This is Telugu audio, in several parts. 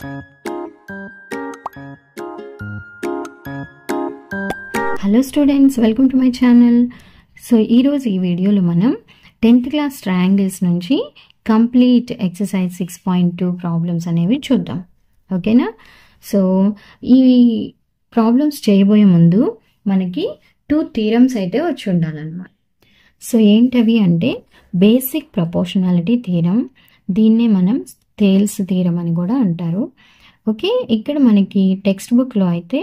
Hello students, welcome to my channel. So ఈరోజు ఈ వీడియోలో మనం 10th క్లాస్ ట్రయాంగిల్స్ నుంచి కంప్లీట్ ఎక్సర్సైజ్ 6.2 ప్రాబ్లమ్స్ అనేవి చూద్దాం. ఓకేనా? సో ఈ ప్రాబ్లమ్స్ చేయబోయే ముందు మనకి 2 థీరమ్స్ అయితే వచ్చి ఉండాలన్నమాట. సో ఏంటవి అంటే బేసిక్ ప్రపోర్షనాలిటీ థీరం, దీన్నే మనం థేల్స్ థీరం అని కూడా అంటారు. ఓకే, ఇక్కడ మనకి టెక్స్ట్ బుక్లో అయితే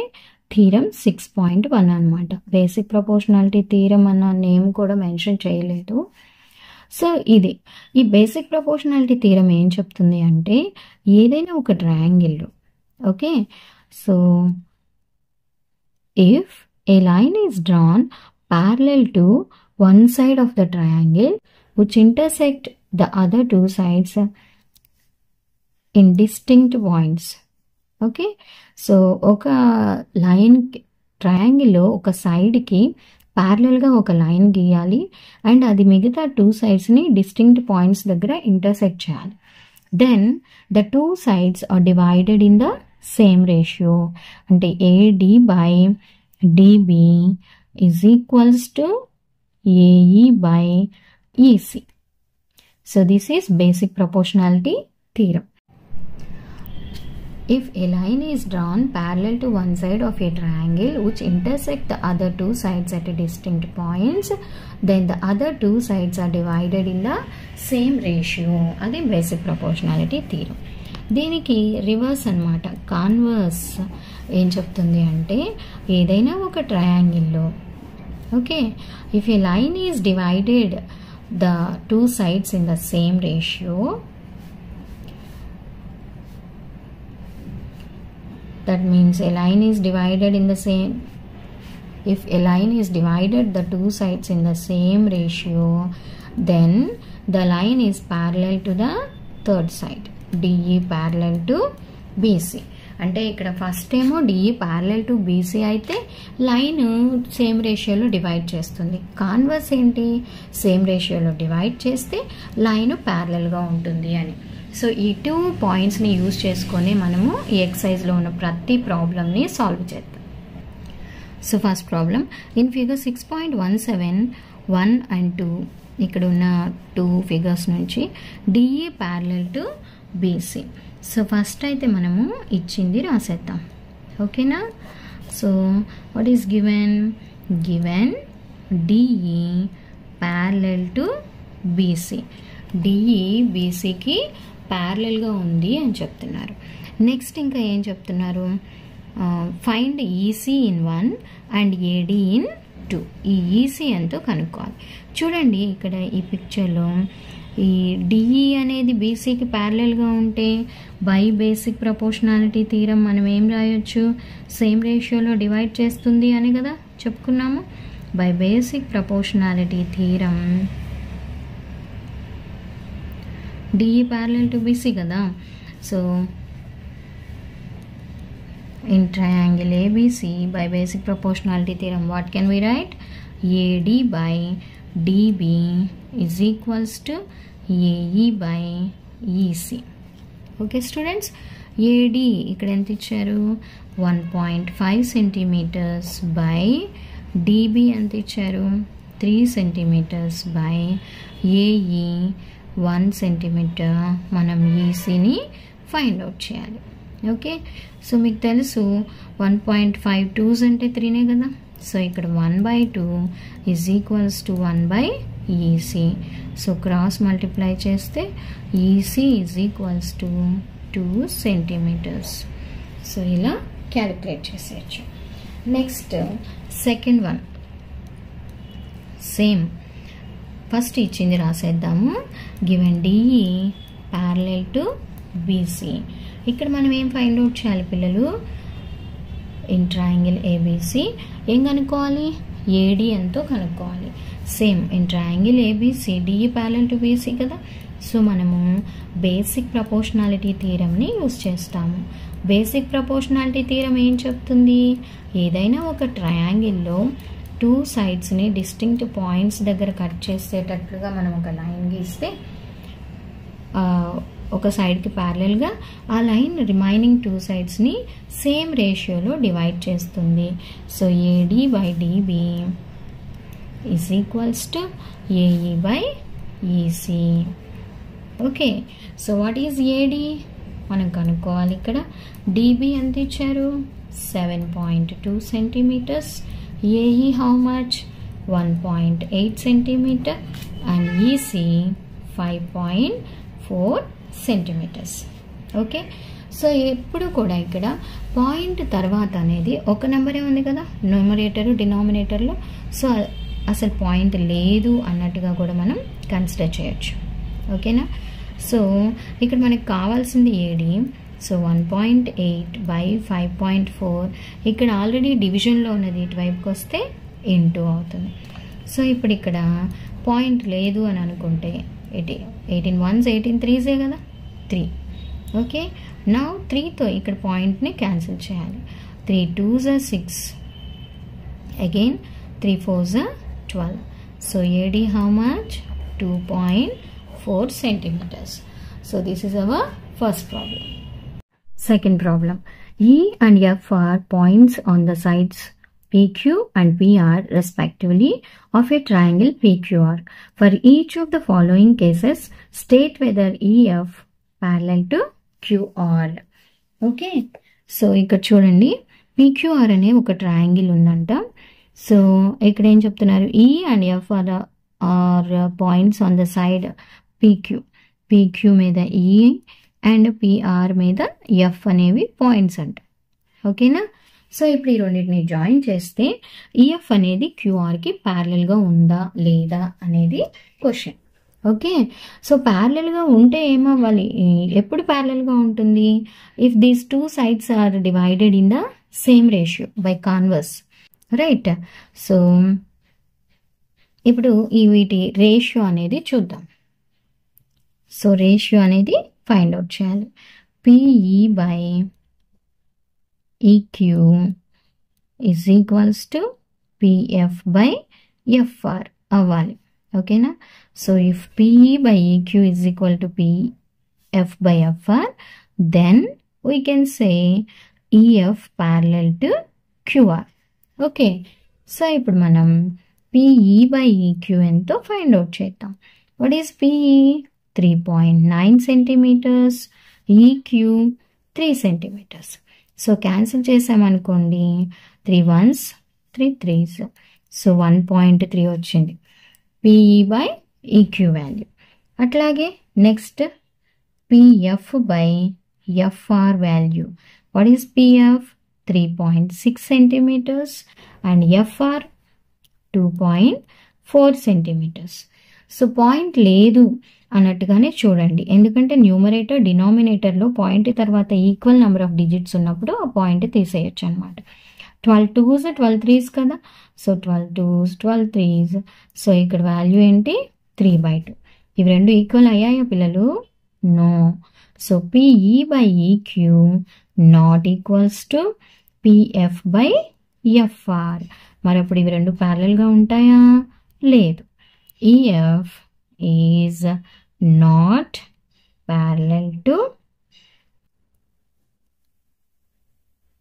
థీరం 6.1 అనమాట. బేసిక్ ప్రపోర్షనాలిటీ థీరం అన్న నేమ్ కూడా మెన్షన్ చేయలేదు. సో ఈ బేసిక్ ప్రపోర్షనాలిటీ థీరం ఏం చెప్తుంది అంటే ఏదైనా ఒక triangle, okay, so if a line is drawn parallel to one side of the triangle which intersect the other two sides in distinct points. Okay, so ఒక లైన్ ట్రయాంగిల్లో ఒక సైడ్కి ప్యారలల్గా ఒక లైన్ గీయాలి అండ్ అది మిగతా 2 సైడ్స్ని డిస్టింక్ట్ పాయింట్స్ దగ్గర ఇంటర్సెక్ట్ చేయాలి. Then the 2 sides are divided in the same ratio. అంటే AD by DB is equals to AE by EC. So this is basic proportionality theorem. If a line is drawn parallel to one side of a triangle which intersect the other 2 sides at distinct points, then the other 2 sides are divided in the same ratio. అది basic proportionality theorem. దీనికి రివర్స్ అన్నమాట, కాన్వర్స్ ఏం చెప్తుంది అంటే ఏదైనా ఒక ట్రయాంగిల్లో, okay, if a line is divided the 2 sides in the same ratio, that means a line is divided in the same, if a line is divided the 2 sides in the same ratio, then the line is parallel to the third side, DE parallel to BC. అంటే ఇక్కడ ఫస్ట్ ఏమో DE parallel to BC అయితే లైన్ సేమ్ రేషియోలో డివైడ్ చేస్తుంది. కాన్వర్స్ ఏంటి, సేమ్ రేషియోలో డివైడ్ చేస్తే లైన్ ప్యారలల్గా ఉంటుంది అని. సో ఈ 2 పాయింట్స్ని యూజ్ చేసుకొని మనము ఈ ఎక్సర్సైజ్లో ఉన్న ప్రతి ప్రాబ్లమ్ని సాల్వ్ చేద్దాం. So first problem, in figure 6.17 1 and 2 ఇక్కడ ఉన్న 2 ఫిగర్స్ నుంచి DE parallel to BC. So first అయితే మనము ఇచ్చింది రాసేద్దాం. ఓకేనా? So what is given DE parallel to BC. DE బీసీకి ప్యారలల్గా ఉంది అని చెప్తున్నారు. నెక్స్ట్ ఇంకా ఏం చెప్తున్నారు, find EC in 1 and AD in 2. ఈ ఈసీ ఎంతో కనుక్కోవాలి. చూడండి ఇక్కడ ఈ పిక్చర్లో ఈ డిఈ అనేది బీసీకి ప్యారలల్గా ఉంటే బై బేసిక్ ప్రపోర్షనాలిటీ థీరం మనం ఏం రాయొచ్చు, సేమ్ రేషియోలో డివైడ్ చేస్తుంది అని కదా చెప్పుకున్నాము. By basic proportionality theorem DE parallel to BC కదా. So in triangle ABC by basic proportionality theorem what can we write, AD by DB is equals to AE by EC. Okay students, AD ఇక్కడ ఎంత ఇచ్చారు 1.5 centimeters by DB ఎంత ఇచ్చారు 3 centimeters by AE 1 centimeter. మనం ఈసీని ఫైండ్ అవుట్ చేయాలి. ఓకే, సో మీకు తెలుసు 1.5 2s అంటే 3నే కదా. సో ఇక్కడ 1/2 ఈజ్ ఈక్వల్స్ టు 1/ఈసీ. సో క్రాస్ మల్టిప్లై చేస్తే EC is equals to 2 centimeters. So ఇలా క్యాలిక్యులేట్ చేసేయచ్చు. Next second one same, first ఇచ్చింది రాసేద్దాము. Given DE parallel to BC. ఇక్కడ మనం ఏం ఫైండ్ అవుట్ చేయాలి పిల్లలు, ఇన్ ట్రయాంగిల్ ఏబీసీ ఏం కనుక్కోవాలి, ఏడి ఎంతో కనుక్కోవాలి. Same in triangle ABC DE parallel to BC కదా. సో మనము బేసిక్ ప్రపోర్షనాలిటీ థీరంని యూజ్ చేస్తాము. బేసిక్ ప్రపోర్షనాలిటీ థీరం ఏం చెప్తుంది, ఏదైనా ఒక ట్రయాంగిల్లో 2 sides-ని డిస్టింక్ట్ పాయింట్స్ దగ్గర కట్ చేసేటట్లుగా మనం ఒక లైన్ గీస్తే ఒక సైడ్కి ప్యారలల్గా, ఆ లైన్ రిమైనింగ్ 2 సైడ్స్ని సేమ్ రేషియోలో డివైడ్ చేస్తుంది. So AD by DB is equals to AE by EC. Okay, so what is AD మనం కనుక్కోవాలి. ఇక్కడ డిబి ఎంత ఇచ్చారు, 7.2 centimetres. AE how much, 1.8 centimetre. And EC 5.4 centimetres. Okay, so ఎప్పుడు కూడా ఇక్కడ పాయింట్ తర్వాత అనేది ఒక నెంబరే ఉంది కదా న్యూమరేటర్ డినామినేటర్లో. సో అసలు పాయింట్ లేదు అన్నట్టుగా కూడా మనం కన్సిడర్ చేయొచ్చు. ఓకేనా, సో ఇక్కడ మనకు కావాల్సింది ఏడి. So 1.8 by 5.4. ఇక్కడ ఆల్రెడీ డివిజన్లో ఉన్నది, ఇటువైపుకి వస్తే ఇంటూ అవుతుంది. సో ఇప్పుడు ఇక్కడ పాయింట్ లేదు అని అనుకుంటే 18 1s 18 3s కదా, 3. ఓకే, నా 3తో ఇక్కడ పాయింట్ని క్యాన్సిల్ చేయాలి. 3 2s are 6, again 3 4s are 12. So AD how much, 2.4 centimeters. So this is our first problem. Second problem, E and F are points on the sides PQ and PR respectively of a triangle PQR. For each of the following cases, state whether EF parallel to QR. Okay, so ఇక్కడ చూడండి PQR అనే ఒక ట్రయాంగిల్ ఉందంట. సో ఇక్కడ ఏం చెప్తున్నారు, E and F are points on the side PQ మీద E అండ్ PR మీద F అనేవి పాయింట్స్ అంట. ఓకేనా, సో ఇప్పుడు ఈ రెండింటిని జాయిన్ చేస్తే ఈఎఫ్ అనేది క్యూఆర్కి ప్యారలల్గా ఉందా లేదా అనేది క్వశ్చన్. ఓకే, సో ప్యారలల్గా ఉంటే ఏమవ్వాలి, ఎప్పుడు ప్యారలల్గా ఉంటుంది, if these 2 sides are divided in the same ratio by converse, right. So ఇప్పుడు ఈ వీటి రేషియో అనేది చూద్దాం. సో రేషియో అనేది ఫైండ్ అవుట్ చేయాలి. PE by EQ is equals to PF by FR అవ్వాలి. ఓకేనా, so if PE by EQ is equal to PF by FR, then we can say EF parallel to QR. Okay, so ఇప్పుడు మనం పిఈ బై ఈక్యూ ఎంతో ఫైండ్ అవుట్ చేద్దాం. What is PE, 3.9 centimetres, EQ 3 centimetres. So cancel చేసామనుకోండి, 3 1s 3 3s, సో 1.3 వచ్చింది పిఈ బై ఈక్యూ వాల్యూ. అట్లాగే next PF by FR value. What is PF, 3.6 centimetres and FR 2.4 centimetres. So point లేదు అన్నట్టుగానే చూడండి, ఎందుకంటే న్యూమరేటర్ డినామినేటర్లో పాయింట్ తర్వాత ఈక్వల్ నెంబర్ ఆఫ్ డిజిట్స్ ఉన్నప్పుడు ఆ పాయింట్ తీసేయచ్చు అనమాట. 12 2s 12 3s కదా, సో 12 2s 12 3s. సో ఇక్కడ వాల్యూ ఏంటి, 3/2. ఇవి రెండు ఈక్వల్ అయ్యాయా పిల్లలు? No. So PE by EQ not equals to PF by FR. మరి అప్పుడు ఇవి రెండు ప్యారలల్గా ఉంటాయా? లేదు. EF is not parallel to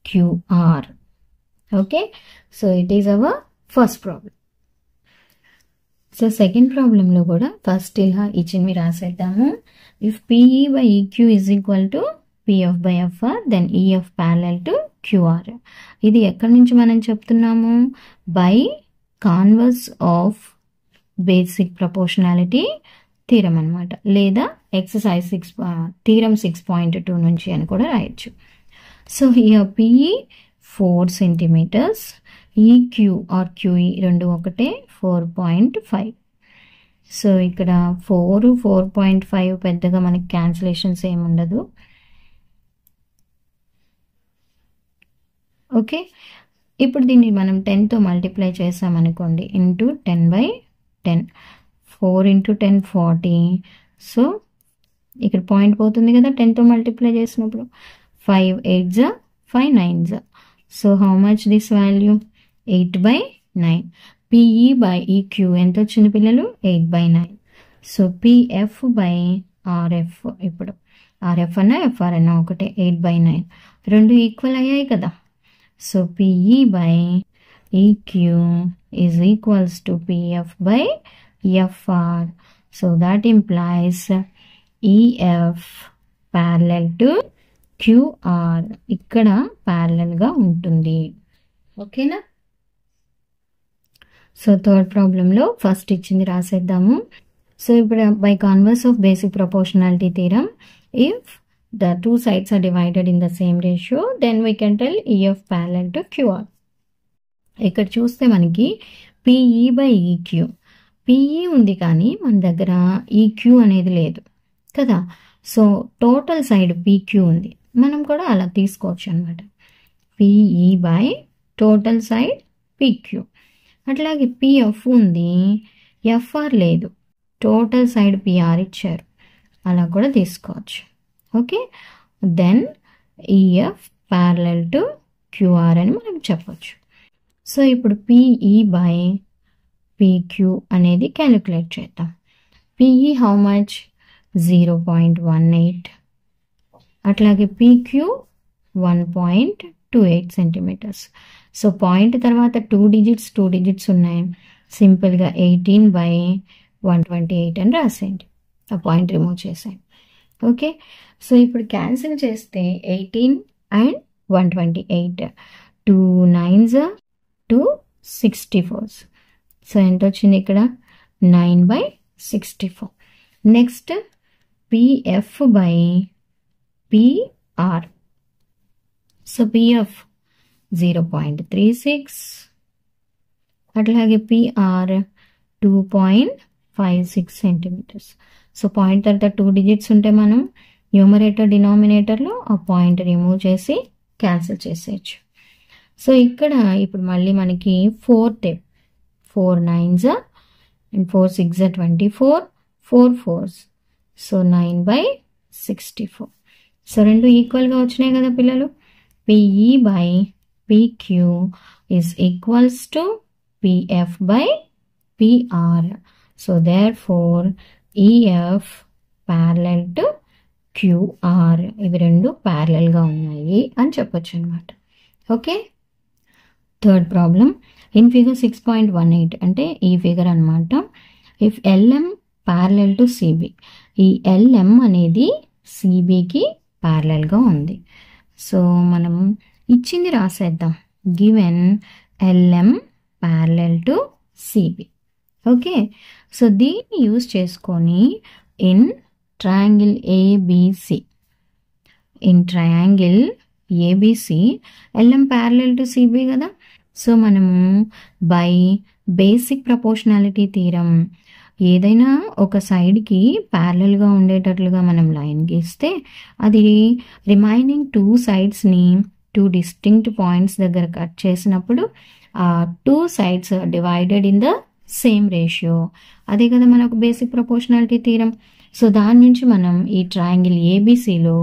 QR. Okay, so it is our first problem. So second problem lo kuda first ila ichini rasedamu. If PE by EQ is equal to PF by FR, then EF parallel to QR. ఇది ఎక్కడి నుంచి మనం చెప్తున్నాము? By converse of basic proportionality theorem అనమాట, లేదా ఎక్సర్సైజ్ థీరం 6.2 నుంచి అని కూడా రాయొచ్చు. So here PE 4 centimetres, EQ or QE రెండు ఒకటే 4.5. సో ఇక్కడ 4 4.5 పెద్దగా మనకి క్యాన్సిలేషన్స్ ఏమి ఉండదు. ఓకే, ఇప్పుడు దీన్ని మనం 10తో మల్టిప్లై చేసామనుకోండి, ఇంటూ 10/10, 4 × 10 40. సో ఇక్కడ పాయింట్ పోతుంది కదా 10తో మల్టిప్లై చేసినప్పుడు. 5 8s 5 9s. So how much this value? 8/9. PE by EQ ఎంత వచ్చింది పిల్లలు? 8/9. So PF by RF. ఇప్పుడు ఆర్ఎఫ్ అన్నా ఎఫ్ఆర్ అన్నా ఒకటే, 8/9 రెండు ఈక్వల్ అయ్యాయి కదా. So PE by EQ is equals to PF by FR. So that implies EF parallel to QR, ఇక్కడ ప్యారలల్గా ఉంటుంది. ఓకేనా. సో థర్డ్ ప్రాబ్లంలో ఫస్ట్ ఇచ్చింది రాసేద్దాము. సో ఇప్పుడు by converse of basic proportionality theorem, if the two sides are divided in the same ratio, then we can tell EF parallel to QR. ఇక్కడ చూస్తే మనకి PE by EQ, PE ఉంది కానీ మన దగ్గర EQ అనేది లేదు కదా. సో టోటల్ సైడ్ PQ ఉంది, మనం కూడా అలా తీసుకోవచ్చు అనమాట. PE by total side PQ. అట్లాగే PF ఉంది, FR లేదు, టోటల్ సైడ్ PR ఇచ్చారు, అలా కూడా తీసుకోవచ్చు. Okay, then EF parallel to QR అని మనం చెప్పవచ్చు. సో ఇప్పుడు పిఈ బై పీక్యూ అనేది క్యాలిక్యులేట్ చేద్దాం. పిఈ హౌ మచ్ 0.18, అట్లాగే పీక్యూ 1.28 సెంటీమీటర్స్. సో పాయింట్ తర్వాత 2 డిజిట్స్ ఉన్నాయి, సింపుల్గా 18/128 అని రాసేయండి, ఆ పాయింట్ రిమూవ్ చేసేయండి. ఓకే, సో ఇప్పుడు క్యాన్సిల్ చేస్తే 18 and 128, 2 9s 264. సో ఎంత వచ్చింది ఇక్కడ 9/64. Next PF by PR. So PF 0.36, అట్లాగే పిఆర్ 2.56 సెంటీమీటర్స్. సో పాయింట్ తర్వాత 2 డిజిట్స్ ఉంటే మనం న్యూమరేటర్ డినామినేటర్లో ఆ పాయింట్ రిమూవ్ చేసి క్యాన్సిల్ చేసేయచ్చు. సో ఇక్కడ ఇప్పుడు మళ్ళీ మనకి 4 9s and 4 6 24, 4 4s, so 9/64. So రెండు ఈక్వల్గా వచ్చినాయి కదా పిల్లలు. PE by PQ is equals to PF by PR. So therefore EF parallel to QR, ఇవి రెండు ప్యారలల్గా ఉన్నాయి అని చెప్పొచ్చు అనమాట. Okay, third problem in figure 6.18, అంటే ఈ ఫిగర్ అనమాట. If LM parallel to CB, ఈ ఎల్ఎం అనేది సిబికి ప్యారలల్గా ఉంది. సో మనం ఇచ్చింది రాసేద్దాం, given LM parallel to CB. Okay, so దీన్ని యూజ్ చేసుకొని in triangle ABC, LM parallel to CB కదా. సో మనము బై బేసిక్ ప్రపోర్షనాలిటీ థీరం ఏదైనా ఒక సైడ్కి ప్యారలల్గా ఉండేటట్లుగా మనం లైన్ గీస్తే అది రిమైనింగ్ 2 సైడ్స్ని 2 డిస్టింక్ట్ పాయింట్స్ దగ్గర కట్ చేసినప్పుడు ఆ 2 sides divided in the same ratio, అదే కదా మనకు బేసిక్ ప్రపోర్షనాలిటీ థీరం. సో దాని నుంచి మనం ఈ ట్రయాంగిల్ ఏబిసిలో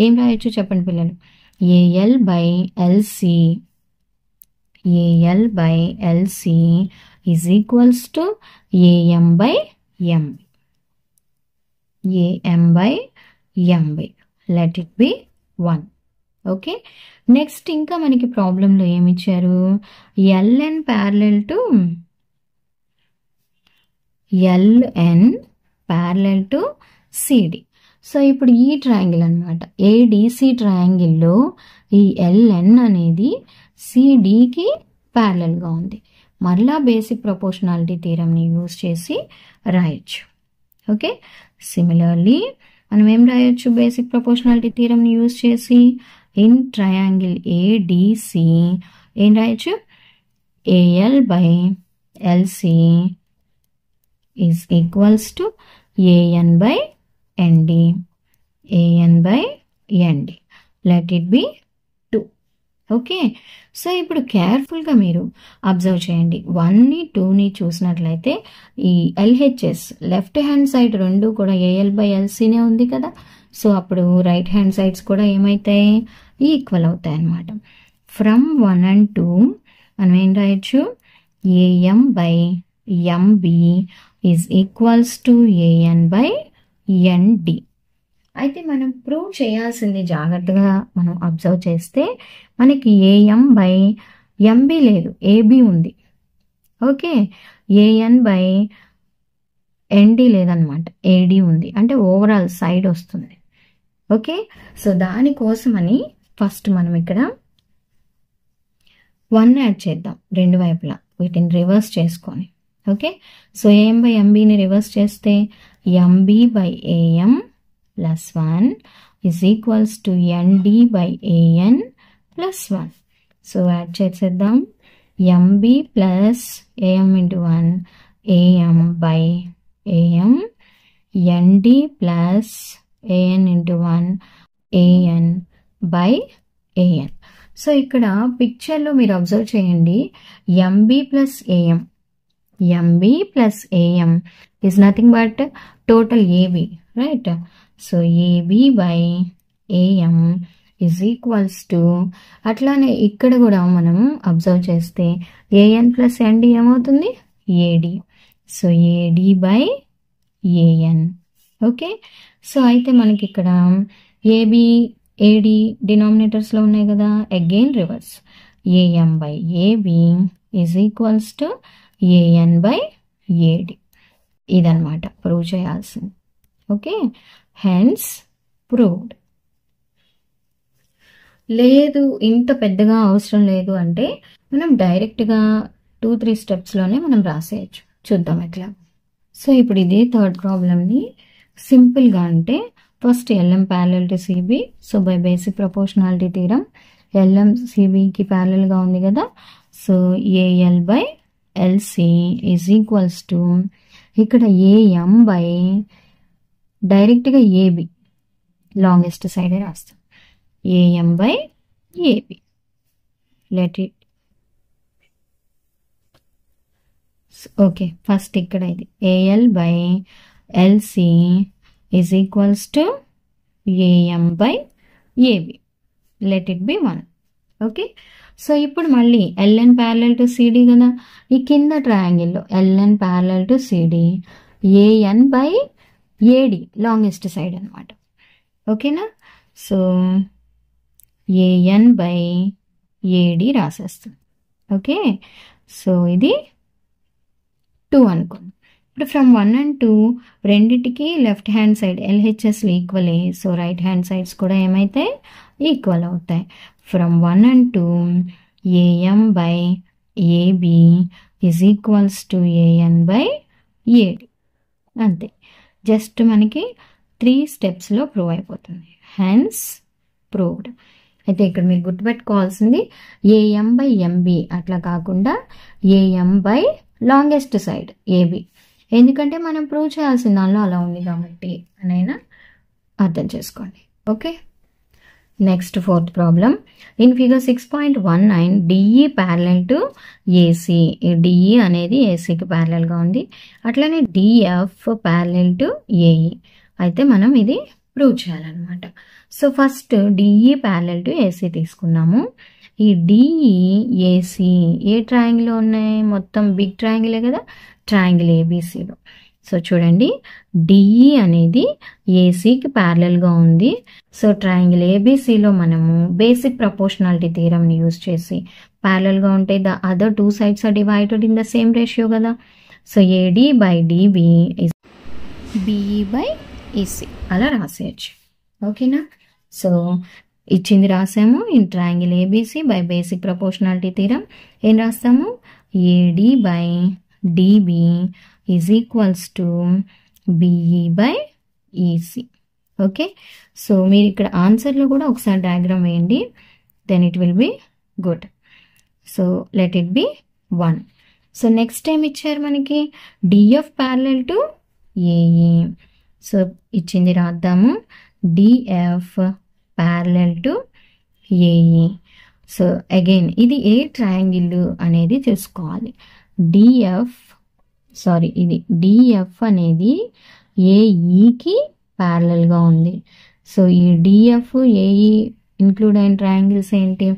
ఏం రాయొచ్చు చెప్పండి పిల్లలు. AL by LC is equals to AM by MB. Let it be 1. Okay, next ఇంకా మనకి ప్రాబ్లంలో ఏమి ఇచ్చారు, LN parallel to CD. So ఇప్పుడు ఈ ట్రయాంగిల్ అనమాట, ఏడిసి ట్రయాంగిల్లో ఈ ఎల్ఎన్ అనేది సిడికి ప్యారలల్గా ఉంది. మరలా బేసిక్ ప్రపోర్షనాలిటీ థీరంని యూజ్ చేసి రాయొచ్చు. ఓకే, సిమిలర్లీ మనం ఏం రాయొచ్చు బేసిక్ ప్రపోర్షనాలిటీ థీరంని యూజ్ చేసి ఇన్ ట్రయాంగిల్ ఏడిసి ఏం రాయొచ్చు, AL by LC is equals to AN by ND. Let it be 2. Okay, so ఇప్పుడు కేర్ఫుల్గా మీరు అబ్జర్వ్ చేయండి. 1ని 2ని చూసినట్లయితే ఈ ఎల్హెచ్ఎస్ లెఫ్ట్ హ్యాండ్ సైడ్ రెండు కూడా ఏఎల్ బై ఎల్సీనే ఉంది కదా. సో అప్పుడు రైట్ హ్యాండ్ సైడ్స్ కూడా ఏమవుతాయి, ఈక్వల్ అవుతాయి అన్నమాట. ఫ్రమ్ 1 and 2 మనం ఏం రాయొచ్చు, AM by MB is equals to AN by ND. అయితే మనం ప్రూవ్ చేయాల్సింది జాగ్రత్తగా మనం అబ్జర్వ్ చేస్తే మనకి ఏఎం బై ఎంబి లేదు, ఏబి ఉంది. ఓకే, ఏఎన్ బై ఎన్డి లేదనమాట, ఏడి ఉంది. అంటే ఓవరాల్ సైడ్ వస్తుంది. ఓకే, సో దానికోసమని ఫస్ట్ మనం ఇక్కడ 1 యాడ్ చేద్దాం రెండు వైపులా, వీటిని రివర్స్ చేసుకొని. ఓకే, సో ఏఎం బై ఎంబీని రివర్స్ చేస్తే MB by AM plus 1 is equals to ND by AN plus 1. So add చేసేద్దాం. MB plus AM into 1 AM by AM, ND plus AN into 1 AN by AN. So ఇక్కడ పిక్చర్లో మీరు అబ్జర్వ్ చేయండి, MB plus AM, MB plus AM is nothing but total AB, right? So AB by AM is equals to, అట్లానే ఇక్కడ కూడా మనం అబ్జర్వ్ చేస్తే ఏఎన్ ప్లస్ ఎన్డి ఏమవుతుంది? AD. So AD by AN. Okay, so అయితే మనకి ఇక్కడ ఏబి ఏడి డినామినేటర్స్లో ఉన్నాయి కదా, again reverse. AM by AB is equals to AN by AD. ఇదన్నమాట ప్రూవ్ చేయాల్సింది. Okay, hence proved. లేదు ఇంత పెద్దగా అవసరం లేదు అంటే మనం డైరెక్ట్గా 2-3 స్టెప్స్లోనే మనం రాసేయచ్చు. చూద్దాం ఎట్లా. సో ఇప్పుడు ఇది థర్డ్ ప్రాబ్లమ్ని సింపుల్గా అంటే first LM parallel to CB. So by basic proportionality theorem LM సిబికి ప్యారలల్గా ఉంది కదా, so AL by LC is equals to, ఇక్కడ ఏఎం బై డైరెక్ట్గా ఏబి లాంగెస్ట్ సైడే రాస్తాం, AM by AB. Let it. Okay, first ఇక్కడ ఇది AL by LC is equals to AM by AB. Let it be 1. Okay, so ఇప్పుడు మళ్ళీ ఎల్ఎన్ ప్యారలల్ టు సిడి కదా, ఈ కింద ట్రయాంగిల్లో LN parallel to CD AN by AD longest side అనమాట. ఓకేనా, సో ఏఎన్ బై ఏడి రాసేస్తుంది. ఓకే, సో ఇది 2 అనుకోండి. ఇప్పుడు ఫ్రమ్ 1 and 2 రెండిటికి లెఫ్ట్ హ్యాండ్ సైడ్ ఎల్హెచ్ఎస్లు ఈక్వలే, సో రైట్ హ్యాండ్ సైడ్స్ కూడా ఏమైతే ఈక్వల్ అవుతాయి. From 1 and 2 AM by AB is equals to AN by AD. అంతే, జస్ట్ మనకి 3 స్టెప్స్లో ప్రూవ్ అయిపోతుంది. Hence proved. అయితే ఇక్కడ మీరు గుర్తుపెట్టుకోవాల్సింది ఏఎం బై ఎంబి అట్లా కాకుండా AM by longest side AB, ఎందుకంటే మనం ప్రూవ్ చేయాల్సిన దానిలో అలా ఉంది కాబట్టి అనైనా అర్థం చేసుకోండి. Okay, next fourth problem. In figure 6.19 DE parallel to AC. ఈ డిఈ అనేది ఏసీకి ప్యారలల్గా ఉంది, అట్లనే డిఎఫ్ ప్యారలల్ టు ఏఈ. అయితే మనం ఇది ప్రూవ్ చేయాలన్నమాట. So first DE parallel to AC తీసుకున్నాము. ఈ డిఈ ఏసీ ఏ ట్రయాంగిల్లో ఉన్నాయి? మొత్తం బిగ్ ట్రయాంగిలే కదా, ట్రయాంగిల్ ఏబీసీలో. సో చూడండి, డిఈ అనేది ఏసీకి ప్యారలల్గా ఉంది. సో ట్రయాంగిల్ ఏబీసీలో మనము బేసిక్ ప్రపోర్షనాలిటీ థీరంని యూజ్ చేసి ప్యారలల్గా ఉంటే the other 2 sides are divided in the same ratio కదా. So AD by DB is BE by EC అలా రాసేయచ్చు. ఓకేనా, సో ఇచ్చింది రాసాము. In triangle ABC by basic proportionality theorem ఏం రాస్తాము? AD by DB is equals to BE by EC. Okay, so మీరు ఇక్కడ ఆన్సర్లో కూడా ఒకసారి డయాగ్రామ్ వేయండి, then it will be good. So let it be 1. So next time ఇచ్చారు మనకి DF parallel to AE. So ఇచ్చింది రాద్దాము, DF parallel to AE. So again ఇది ఏ ట్రయాంగిల్ అనేది తెలుసుకోవాలి. ఇది డిఎఫ్ అనేది ఏఈకి ప్యారలల్గా ఉంది. సో ఈ డిఎఫ్ ఏఈ ఇంక్లూడ్ అయిన ట్రయాంగిల్స్ ఏంటి?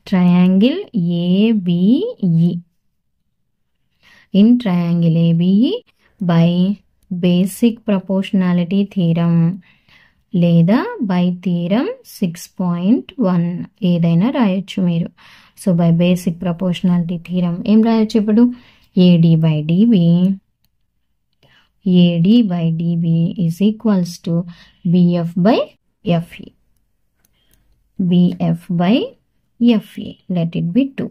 Triangle ABE. In triangle ABE by basic proportionality theorem లేదా బై థీరం 6.1 ఏదైనా రాయొచ్చు మీరు. So by basic proportionality theorem ఏం రాయొచ్చు ఇప్పుడు? AD by DB is equals to BF by FE. Let it be 2.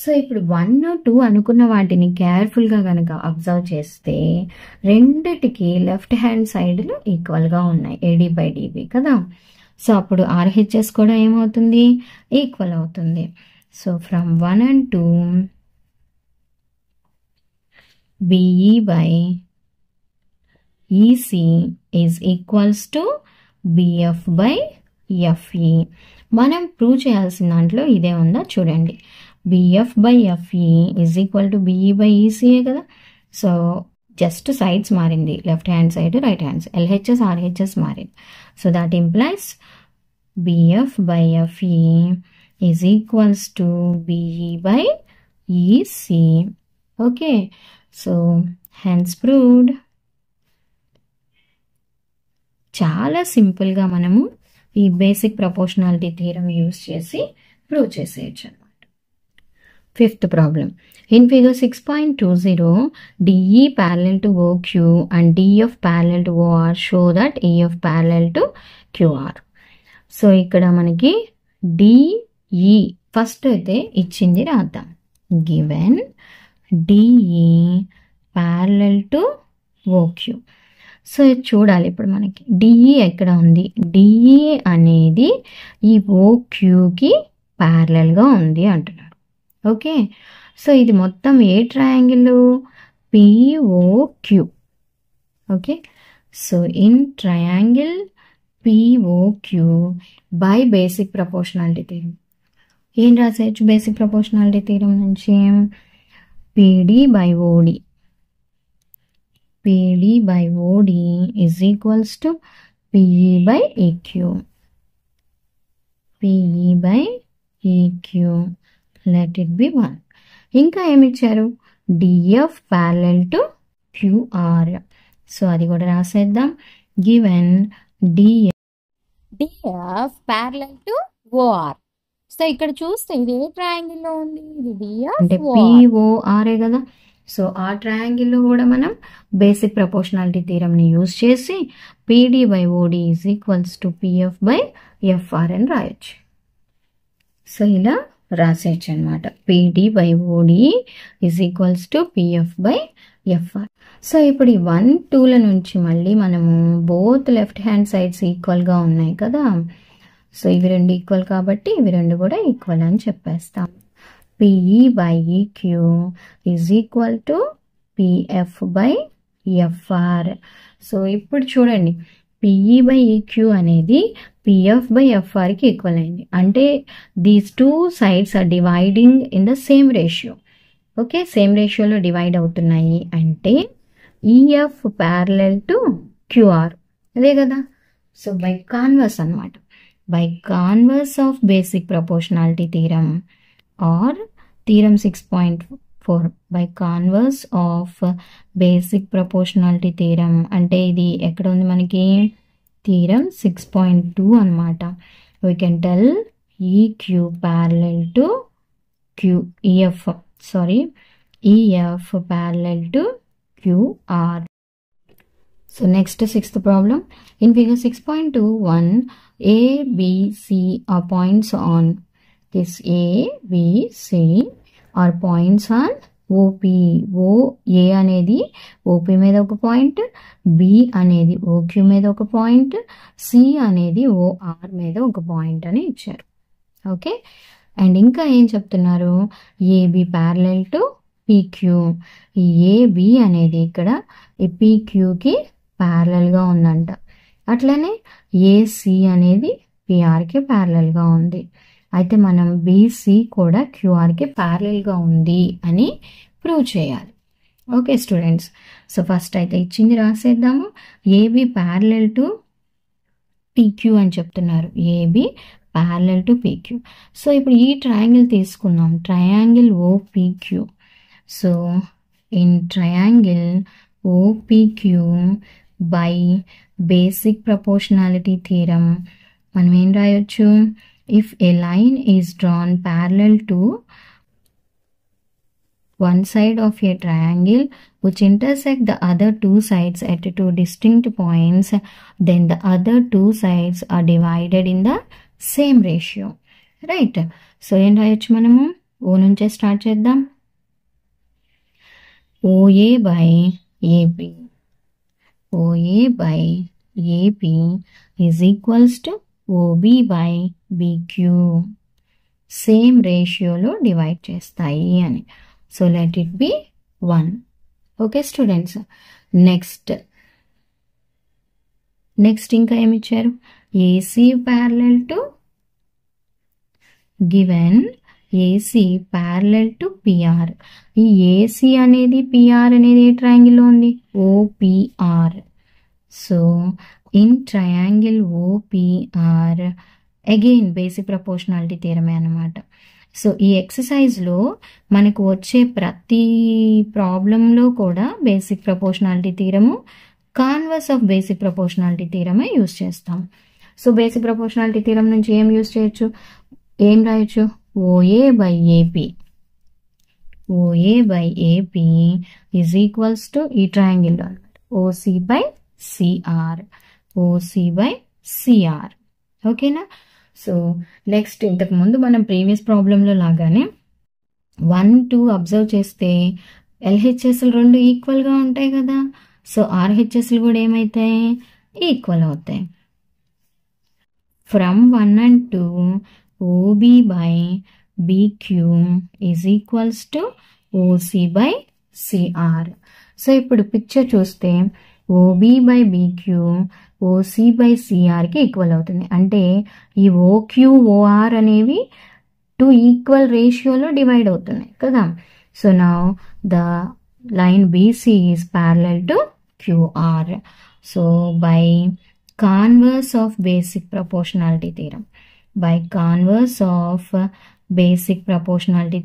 So ఇప్పుడు 1, 2 అనుకున్న వాటిని కేర్ఫుల్గా కనుక అబ్జర్వ్ చేస్తే రెండిటికి లెఫ్ట్ హ్యాండ్ సైడ్లు ఈక్వల్గా ఉన్నాయి, ఏడి బై డిబి కదా. సో అప్పుడు ఆర్హెచ్ఎస్ కూడా ఏమవుతుంది? ఈక్వల్ అవుతుంది. So from 1 and 2 BE by EC is equals to BF by FE. మనం ప్రూవ్ చేయాల్సిన దాంట్లో ఇదే ఉందా చూడండి. BF by FE is equal to BE by ECA కదా. సో జస్ట్ సైడ్స్ మారింది, left hand side right hand side, LHS RHS మారింది. So that implies BF by FE is equals to BE by EC. Okay, so hence proved. చాలా సింపుల్గా మనము ఈ బేసిక్ ప్రపోర్షనాలిటీ థియరం యూజ్ చేసి ప్రూవ్ చేసేయచ్చు అనమాట. Fifth problem. In figure 6.20 DE parallel to OQ and DF parallel to OR show that EF parallel to QR. So ఇక్కడ మనకి డిఈ ఫస్ట్ అయితే ఇచ్చింది రాద్దాం. Given DE parallel to OQ. So చూడాలి ఇప్పుడు మనకి డిఈ ఎక్కడ ఉంది? డిఈ అనేది ఈ ఓక్యూకి ప్యారలల్గా ఉంది అంటున్నారు. ఓకే, సో ఇది మొత్తం ఏ triangle? POQ. Okay, so in triangle POQ by basic proportionality theorem ఏం రాసేయచ్చు? బేసిక్ ప్రపోర్షనాలిటీ థియరం నుంచి PD by OD is equals to PE by EQ. Let it be 1. ఇంకా ఏమిచ్చారు? DF parallel to QR. So అది కూడా రాసేద్దాం. Given DF parallel to OR. So ఇక్కడ చూస్తే ఇది ఏ ట్రయాంగిల్లో ఉంది? ఇది డిఎఫ్ అంటే పిఓఆర్ఏ కదా. సో ఆ ట్రయాంగిల్లో కూడా మనం బేసిక్ ప్రపోర్షనాలిటీ థియరంని యూజ్ చేసి PD by OD is equals to PF by FR అని రాయొచ్చు. సో ఇలా రాసేయచ్చు అనమాట. PD by OD is equals to PF by FR. So ఇప్పుడు ఈ 1, 2ల నుంచి మళ్ళీ మనము బోత్ లెఫ్ట్ హ్యాండ్ సైడ్స్ ఈక్వల్గా ఉన్నాయి కదా. సో ఇవి రెండు ఈక్వల్ కాబట్టి ఇవి రెండు కూడా ఈక్వల్ అని చెప్పేస్తాం. PE by EQ is equal to PF by FR. So ఇప్పుడు చూడండి, పిఈ బై ఈక్యూ అనేది పిఎఫ్ బై ఎఫ్ఆర్కి ఈక్వల్ అయింది. అంటే these two sides are dividing in the same ratio. Okay, same రేషియోలో డివైడ్ అవుతున్నాయి అంటే ఈఎఫ్ ప్యారలల్ టు క్యూఆర్ అదే కదా. సో బై కాన్వర్స్ అనమాట. By converse of basic proportionality theorem or theorem 6.4 by converse of basic proportionality theorem అంటే ఇది ఎక్కడ ఉంది మనకి? థియరం 6.2 అనమాట. We can tell EQ parallel to EF parallel to QR. So next, sixth problem. In figure 6.21, A, B, C are points on this. A, B, C are points on OP. A అనేది OP మీద ఒక పాయింట్, B అనేది OQ మీద ఒక పాయింట్, C అనేది OR మీద ఒక పాయింట్ అని ఇచ్చారు. ఓకే, అండ్ ఇంకా ఏం చెప్తున్నారు? AB parallel to PQ. ఈ AB అనేది ఇక్కడ ఈ PQకి ప్యారలల్గా ఉందంట. అట్లనే ఏసీ అనేది పిఆర్కి ప్యారలల్గా ఉంది. అయితే మనం బీసీ కూడా క్యూఆర్కి ప్యారలల్గా ఉంది అని ప్రూవ్ చేయాలి. ఓకే స్టూడెంట్స్, సో ఫస్ట్ అయితే ఇచ్చింది రాసేద్దాము. ఏబి ప్యారలల్ టు పీక్యూ అని చెప్తున్నారు. AB parallel to PQ. So ఇప్పుడు ఈ ట్రయాంగిల్ తీసుకుందాం, triangle OPQ. So in triangle OPQ by basic proportionality theorem మనం ఏం రాయొచ్చు? If a line is drawn parallel to one side of a triangle which intersect the other two sides at two distinct points, then the other two sides are divided in the same ratio. Right? So ఏం రాయొచ్చు మనము? O నుంచే స్టార్ట్ చేద్దాం. OA by AB. OA by AP is equals to OB by BQ. Same రేషియోలో డివైడ్ చేస్తాయి అని. So let it be 1. Okay students, next ఇంకా ఏమి ఇచ్చారు? AC parallel to given AC parallel to PR. ఈ AC అనేది PR అనేది ఏ ట్రయాంగిల్లో ఉంది? OPR. So in triangle OPR again basic proportionality థియరమే అన్నమాట. సో ఈ ఎక్సర్సైజ్లో మనకు వచ్చే ప్రతి ప్రాబ్లంలో కూడా basic proportionality theorem, converse of basic proportionality థియరమే యూస్ చేస్తాం. సో బేసిక్ ప్రపోర్షనాలిటీ థియరం నుంచి ఏం యూస్ చేయొచ్చు? ఏం రాయొచ్చు? OA by AP. OA by AP is equals to ఈ ట్రయాంగిల్లో అన్నమాట OC by CR. OC by CR. ఓకేనా? సో నెక్స్ట్, ఇంతకుముందు మనం ప్రీవియస్ ప్రాబ్లంలో లాగానే 1, 2 అబ్జర్వ్ చేస్తే LHSలు రెండు ఈక్వల్గా ఉంటాయి కదా. సో RHSలు కూడా ఏమవుతాయి? ఈక్వల్ అవుతాయి. From 1 and 2 OB by BQ is equals to OC by CR. So ఇప్పుడు పిక్చర్ చూస్తే OB by BQ OC by CRకి ఈక్వల్ అవుతుంది. అంటే ఈ OQ OR అనేవి 2 ఈక్వల్ రేషియోలో డివైడ్ అవుతున్నాయి కదా. So now the line BC is parallel to QR. So by converse of basic proportionality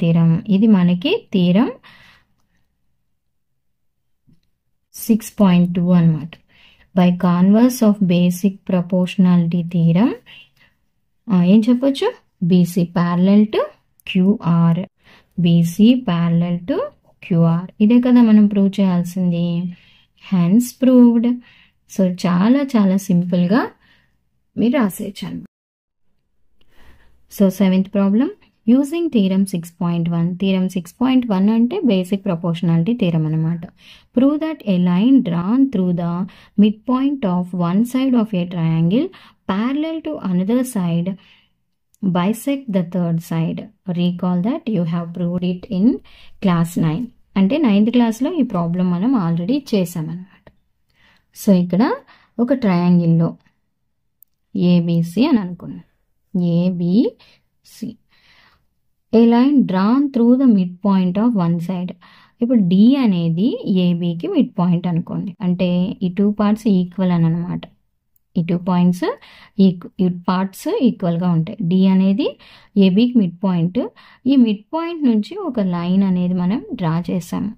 theorem, ఇది మనకి థియరం 6.2 అన్నమాట. By converse of basic proportionality theorem ఏం చెప్పొచ్చు? BC parallel to QR. BC parallel to QR. ఇదే కదా మనం ప్రూవ్ చేయాల్సింది. Hence proved. సో చాలా చాలా సింపుల్గా మీరు రాసేయచ్చు. So 7th problem, using theorem 6.1. Theorem 6.1 అంటే బేసిక్ ప్రపోర్షనాలిటీ థియరం అనమాట. Prove that a line drawn through the mid point of one side of a triangle parallel to another side bisect the third side. Recall that you have proved it in class 9. అంటే 9th క్లాస్లో ఈ ప్రాబ్లం మనం ఆల్రెడీ చేసామన్నమాట. సో ఇక్కడ ఒక ట్రయాంగిల్లో ABC అని అనుకున్నాం. ABC. A line drawn through the mid point of one side. ఇప్పుడు D అనేది ABకి మిడ్ పాయింట్ అనుకోండి. అంటే ఈ 2 పార్ట్స్ ఈక్వల్ అని అనమాట. ఈ 2 పాయింట్స్ ఈ పార్ట్స్ ఈక్వల్గా ఉంటాయి. D అనేది ABకి మిడ్ పాయింట్. ఈ మిడ్ పాయింట్ నుంచి ఒక లైన్ అనేది మనం డ్రా చేసాము.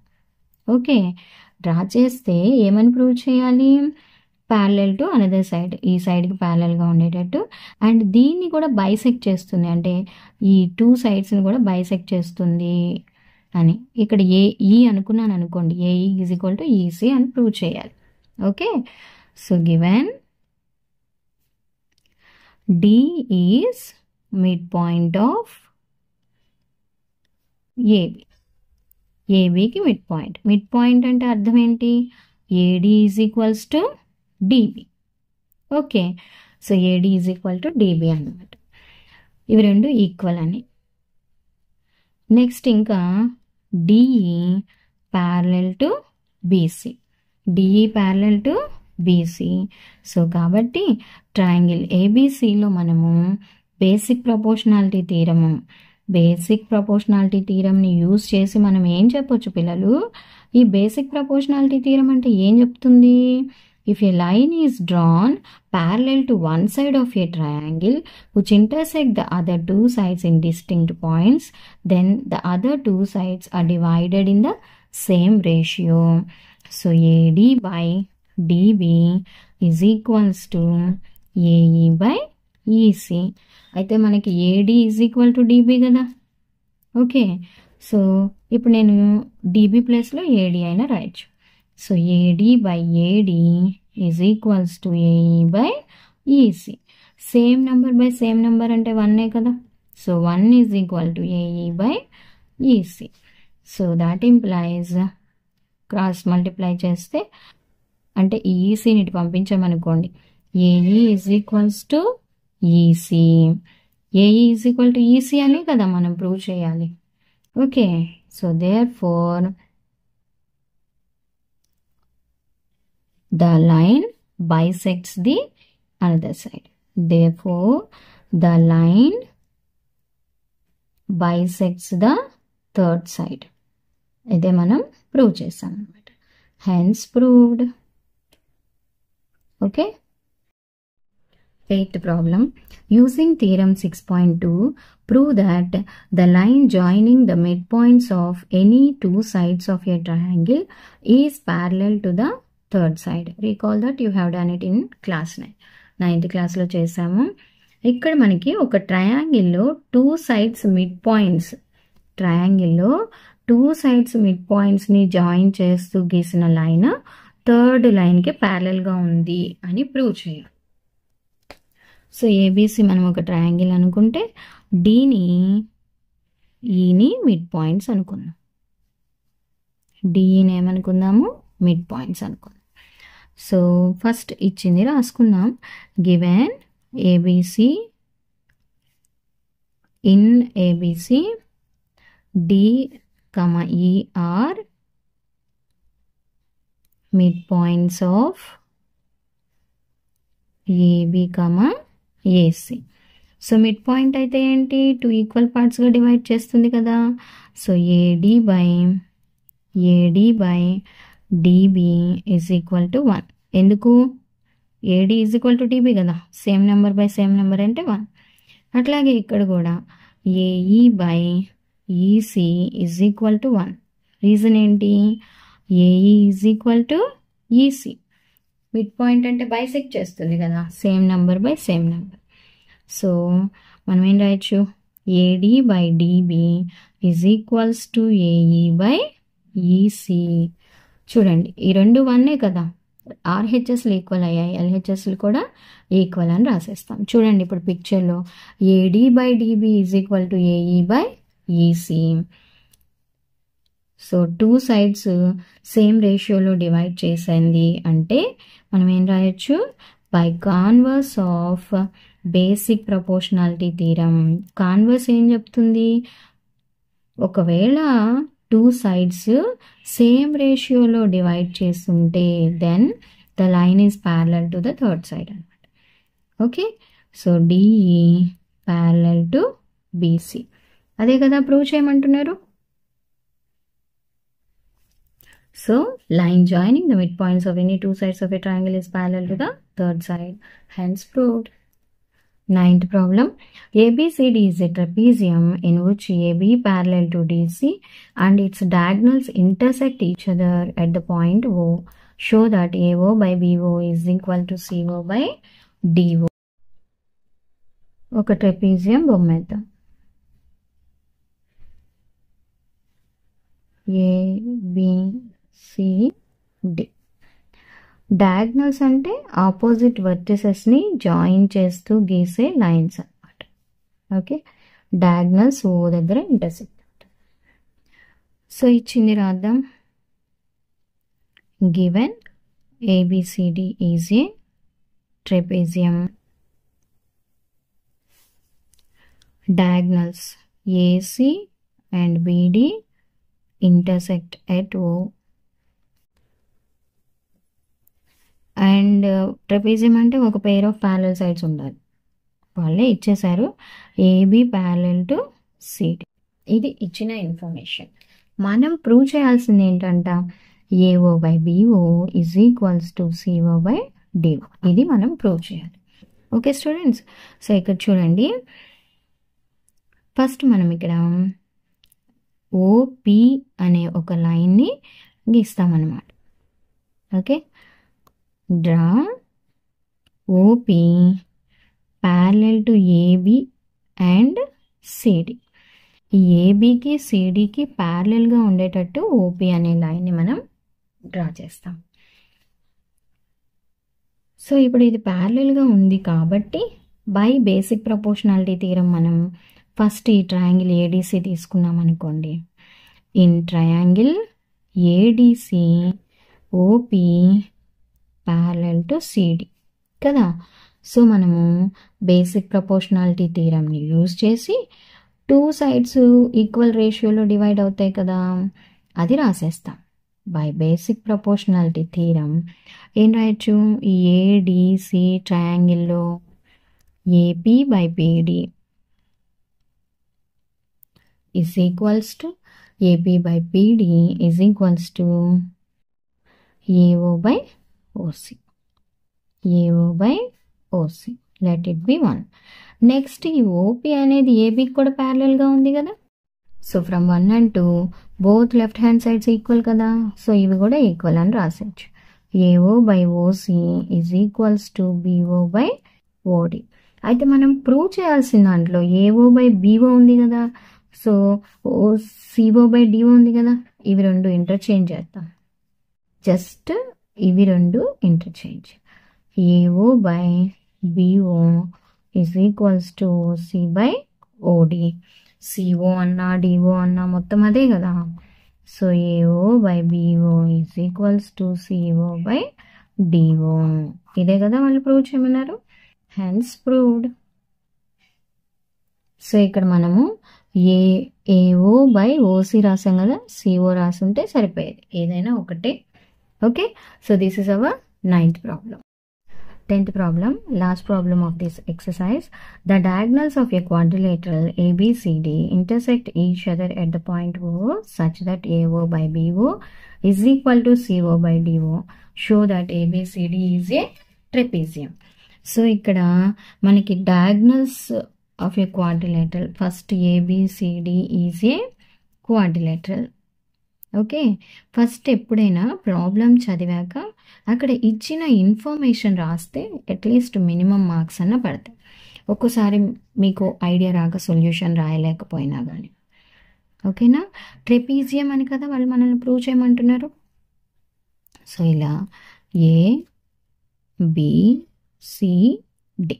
ఓకే, డ్రా చేస్తే ఏమని ప్రూవ్ చేయాలి? ప్యారలల్ టు అనదర్ సైడ్, ఈ సైడ్కి ప్యారలల్గా ఉండేటట్టు. అండ్ దీన్ని కూడా బైసెక్ట్ చేస్తుంది, అంటే ఈ 2 సైడ్స్ని కూడా బైసెక్ట్ చేస్తుంది అని. ఇక్కడ ఈ అనుకున్నాను అనుకోండి, AE is equal to EC అని ప్రూవ్ చేయాలి. Okay, so given D is midpoint of AB. ABకి మిడ్ పాయింట్. మిడ్ పాయింట్ అంటే అర్థం ఏంటి? AD is equals to DB. Okay, so AD is equal to DB అన్నమాట. ఇవి రెండు ఈక్వల్ అని. నెక్స్ట్ ఇంకా DE parallel to BC. DE parallel to BC. So కాబట్టి ట్రయాంగిల్ ABCలో మనము బేసిక్ ప్రపోర్షనాలిటీ థియరంని యూజ్ చేసి మనం ఏం చెప్పొచ్చు పిల్లలు? ఈ బేసిక్ ప్రపోర్షనాలిటీ థియరం అంటే ఏం చెప్తుంది? If a line is drawn parallel to one side of a triangle which intersect the other 2 sides in distinct points, then the other 2 sides are divided in the same ratio. So AD by DB is equals to AE by EC. అయితే మనకి AD is equal to DB కదా. ఓకే, సో ఇప్పుడు నేను డిబి ప్లేస్లో ఏడి అయినా రాయొచ్చు. So AD by AD is equals to AE by EC. Same number by same number అంటే 1 కదా. So 1 is equal to AE by EC. So that implies cross multiply చేస్తే అంటే ఈ ఈసీని ఇటు పంపించామనుకోండి, AE is equals to EC. AE is equal to EC అని కదా మనం ప్రూవ్ చేయాలి. Okay, so therefore the line bisects the another side. Therefore, the line bisects the third side. ఇదే మనం ప్రూవ్ చేసాం అన్నమాట. Hence proved. Okay. 8th problem. Using theorem 6.2, prove that the line joining the midpoints of any two sides of a triangle is parallel to the third side. Recall that you have done it in class 9. 9th క్లాస్లో చేసాము. ఇక్కడ మనకి ఒక ట్రయాంగిల్లో టూ సైడ్స్ మిడ్ పాయింట్స్ని జాయిన్ చేస్తూ గీసిన లైన్ థర్డ్ లైన్కి ప్యారలల్గా ఉంది అని ప్రూవ్ చేయాలి. సో ఏబీసీ మనం ఒక ట్రయాంగిల్ అనుకుంటే ఈని మిడ్ పాయింట్స్ అనుకుందాం, డిఈని ఏమనుకుందాము, మిడ్ పాయింట్స్ అనుకుందాం. సో ఫస్ట్ ఇచ్చింది రాసుకుందాం. Given ABC in ABC D E are mid points of AB AC. So mid point అయితే ఏంటి, 2 ఈక్వల్ పార్ట్స్గా డివైడ్ చేస్తుంది కదా. So AD by DB is equal to 1. ఎందుకు, AD is equal to DB కదా, same number by same number అంటే 1. అట్లాగే ఇక్కడ కూడా AE by EC is equal to 1. Reason ఏంటి, AE is equal to EC. Mid point అంటే బైసెక్ట్ చేస్తుంది కదా, same number by same number. So మనం ఏం రాయొచ్చు, AD by DB is equals to AE by EC. చూడండి ఈ రెండు 1 కదా, ఆర్హెచ్ఎస్లు ఈక్వల్ అయ్యాయి, ఎల్హెచ్ఎస్లు కూడా ఈక్వల్ అని రాసేస్తాం. చూడండి ఇప్పుడు పిక్చర్లో AD by DB is equal to AE by EC. So 2 sides same రేషియోలో డివైడ్ చేసింది అంటే మనం ఏం రాయొచ్చు, by converse of basic proportionality theorem. Converse ఏం చెప్తుంది, ఒకవేళ 2 సైడ్స్ సేమ్ రేషియోలో డివైడ్ చేస్తుంటే then the line is parallel to the third side అనమాట. Okay, so DE parallel to BC. అదే కదా ప్రూవ్ చేయమంటున్నారు. So line joining the mid points of any 2 sides of a triangle is parallel to the third side. Hence proved. 9th problem. ABCD is a trapezium in which AB parallel to DC and its diagonals intersect each other at the point O. Show that AO by BO is equal to CO by DO. ఒక ట్రెపీజియం బొమ్మేద్దాం. ABCD. డయాగ్నల్స్ అంటే ఆపోజిట్ వర్టిసెస్ని జాయిన్ చేస్తూ గీసే లైన్స్ అన్నమాట. ఓకే, డయాగ్నల్స్ ఓ దగ్గర ఇంటర్సెక్ట్ అవుతుంది. సో ఇచ్చింది రాద్దాం. Given ABCD is a trapezium. Diagonals AC and BD intersect at O. And trapezium అంటే ఒక పెయిర్ ఆఫ్ ప్యారలల్ సైడ్స్ ఉండాలి, వాళ్ళే ఇచ్చేశారు. AB parallel to CD. ఇది ఇచ్చిన ఇన్ఫర్మేషన్. మనం ప్రూవ్ చేయాల్సింది ఏంటంట, AO by BO is equals to CO by DO. ఇది మనం ప్రూవ్ చేయాలి. ఓకే స్టూడెంట్స్, సో ఇక్కడ చూడండి, ఫస్ట్ మనం ఇక్కడ ఓపి అనే ఒక లైన్ని గీస్తామన్నమాట. Okay, draw OP parallel to AB and CD. ఈ ఏబికి సిడికి ప్యారలల్గా ఉండేటట్టు ఓపీ అనే లైన్ని మనం డ్రా చేస్తాం. సో ఇప్పుడు ఇది ప్యారలల్గా ఉంది కాబట్టి బై బేసిక్ ప్రపోర్షనాలిటీ థీరం మనం ఫస్ట్ ఈ ట్రయాంగిల్ ఏడిసి తీసుకున్నాం అనుకోండి. In triangle ADC OP parallel to CD కదా. సో మనము బేసిక్ ప్రపోర్షనాలిటీ థీరంని యూజ్ చేసి 2 sides ఈక్వల్ రేషియోలో డివైడ్ అవుతాయి కదా, అది రాసేస్తాం. బై బేసిక్ ప్రపోర్షనాలిటీ థీరం ఏం రాయొచ్చు, ఈ ఏడిసి ట్రయాంగిల్లో AP by PD is equals to AP by PD is equals to AO by OC. AO by OC, let it be 1. Next ఈ ఓపీ అనేది ఏబీకి కూడా ప్యారలల్గా ఉంది కదా. So from 1 and 2 both left hand sides equal కదా. సో ఇవి కూడా ఈక్వల్ అని రాసేయచ్చు. AO by OC is equals to BO by OD. అయితే మనం ప్రూవ్ చేయాల్సిన దాంట్లో ఏఓ బై బీఓ ఉంది కదా, సో సిఓ బై డిఓ ఉంది కదా. ఇవి రెండు ఇంటర్చేంజ్ చేద్దాం. జస్ట్ ఇవి రెండు interchange. AO by BO is equals to OC by OD. CO అన్నా డిఓ అన్నా మొత్తం అదే కదా. So AO by BO is equals to CO by DO. ఇదే కదా వాళ్ళు ప్రూవ్ చేయమన్నారు. Hence proved. సో ఇక్కడ మనము ఏఓ బై ఓసి రాసాం కదా, సిఓ రాసుంటే సరిపోయేది, ఏదైనా ఒకటే. Okay, so this is our 9th problem. 10th problem, last problem of this exercise. The diagonals of a quadrilateral ABCD intersect each other at the point O such that AO by BO is equal to CO by DO. Show that ABCD is a trapezium. So ఇక్కడ మనకి diagonals of a quadrilateral, first ABCD is a quadrilateral. Okay, first ఎప్పుడైనా ప్రాబ్లం చదివాక అక్కడ ఇచ్చిన ఇన్ఫర్మేషన్ రాస్తే అట్లీస్ట్ మినిమం మార్క్స్ అన్న పడతాయి. ఒక్కోసారి మీకు ఐడియా రాక సొల్యూషన్ రాయలేకపోయినా కానీ. ఓకేనా, ట్రెపీజియం అని కదా వాళ్ళు మనల్ని ప్రూవ్ చేయమంటున్నారు. సో ఇలా ఏ బి సి డి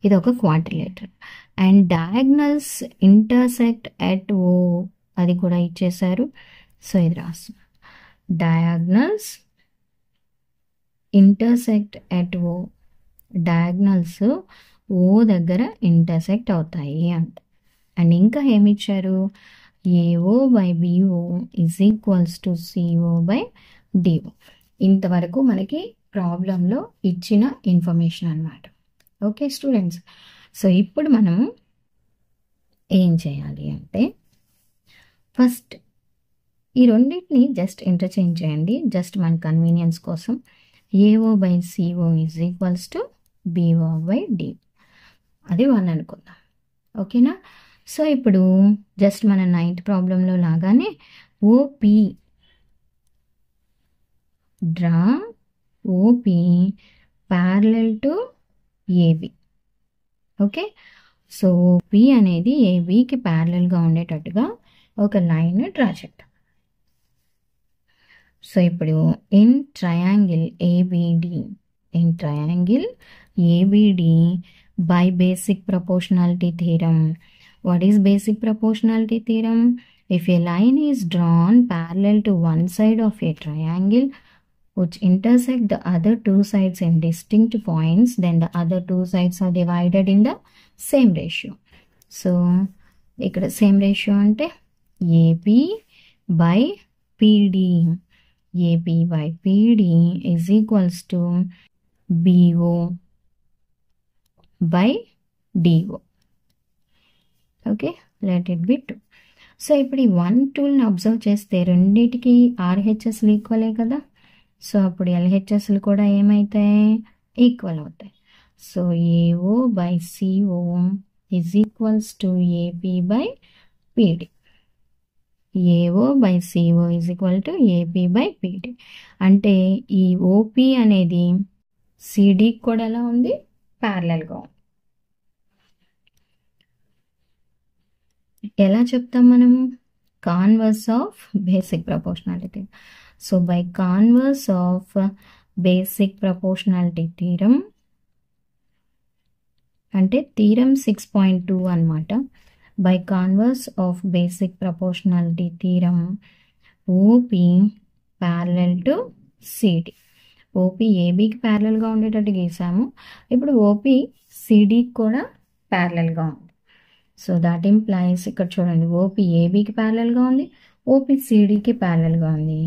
ఇది ఒక quadrilateral and diagonals intersect at O అది కూడా ఇచ్చేశారు. సో ఇది రాసు diagonals intersect at O, diagonals O దగ్గర ఇంటర్సెక్ట్ అవుతాయి అంట. అండ్ ఇంకా ఏమి ఇచ్చారు, AO by BO is equals to CO by DO. ఇంతవరకు మనకి ప్రాబ్లంలో ఇచ్చిన ఇన్ఫర్మేషన్ అన్నమాట. ఓకే స్టూడెంట్స్, సో ఇప్పుడు మనము ఏం చేయాలి అంటే ఫస్ట్ ఈ రెండింటిని జస్ట్ ఇంటర్చేంజ్ చేయండి, జస్ట్ మన కన్వీనియన్స్ కోసం. AO by CO is equals to BO by D, అది 1 అనుకుందాం. ఓకేనా, సో ఇప్పుడు జస్ట్ మన 9th ప్రాబ్లంలో లాగానే OP draw OP parallel to AB. Okay, so OP అనేది ఏబికి ప్యారలల్గా ఉండేటట్టుగా ఒక లైన్ డ్రా చేద్దాం. సో ఇప్పుడు in triangle ABD, in triangle ABD by basic proportionality theorem. What is basic proportionality theorem? If a line is drawn parallel to one side of a triangle which intersect the other two sides in distinct points, then the other two sides are divided in the same ratio. So ikkada same ratio ante AP by PD. AP by PD is equals to BO by DO. Okay, let it be 2. So ఇప్పుడు ఈ 1 2ని అబ్జర్వ్ చేస్తే రెండింటికి RHSలు ఈక్వలే కదా. సో అప్పుడు LHSలు కూడా ఏమవుతాయి, ఈక్వల్ అవుతాయి. So AO by CO is equals to AP by PD. AO by CO is equal to AP by PD. అంటే ఈ OP అనేది CD కూడా ఎలా ఉంది, ప్యారలల్గా ఉంది. ఎలా చెప్తాం మనం, converse of basic proportionality. So by converse of basic proportionality theorem అంటే థీరం 6.2 అన్నమాట. By converse of basic proportionality theorem OP parallel to CD. OP ABకి ప్యారలల్గా ఉండేటట్టు గీసాము. ఇప్పుడు OP CDకి కూడా ప్యారలల్గా ఉంది. సో దాట్ ఇంప్లైస్ ఇక్కడ చూడండి, OP ABకి ప్యారలల్గా ఉంది, OP CDకి ప్యారలల్గా ఉంది.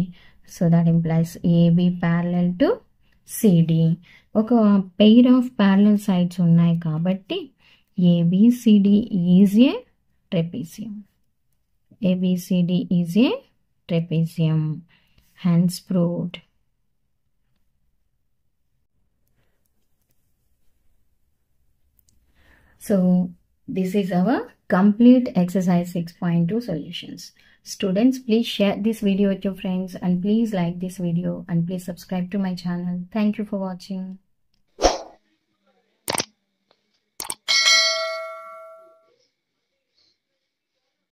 So that implies AB parallel to CD. ఒక పెయిర్ ఆఫ్ ప్యారలల్ సైడ్స్ ఉన్నాయి కాబట్టి ABCD is a trapezium. ABCD is a trapezium. Hence proved. So this is our complete exercise 6.2 solutions. Students, please share this video with your friends and please like this video and please subscribe to my channel. Thank you for watching.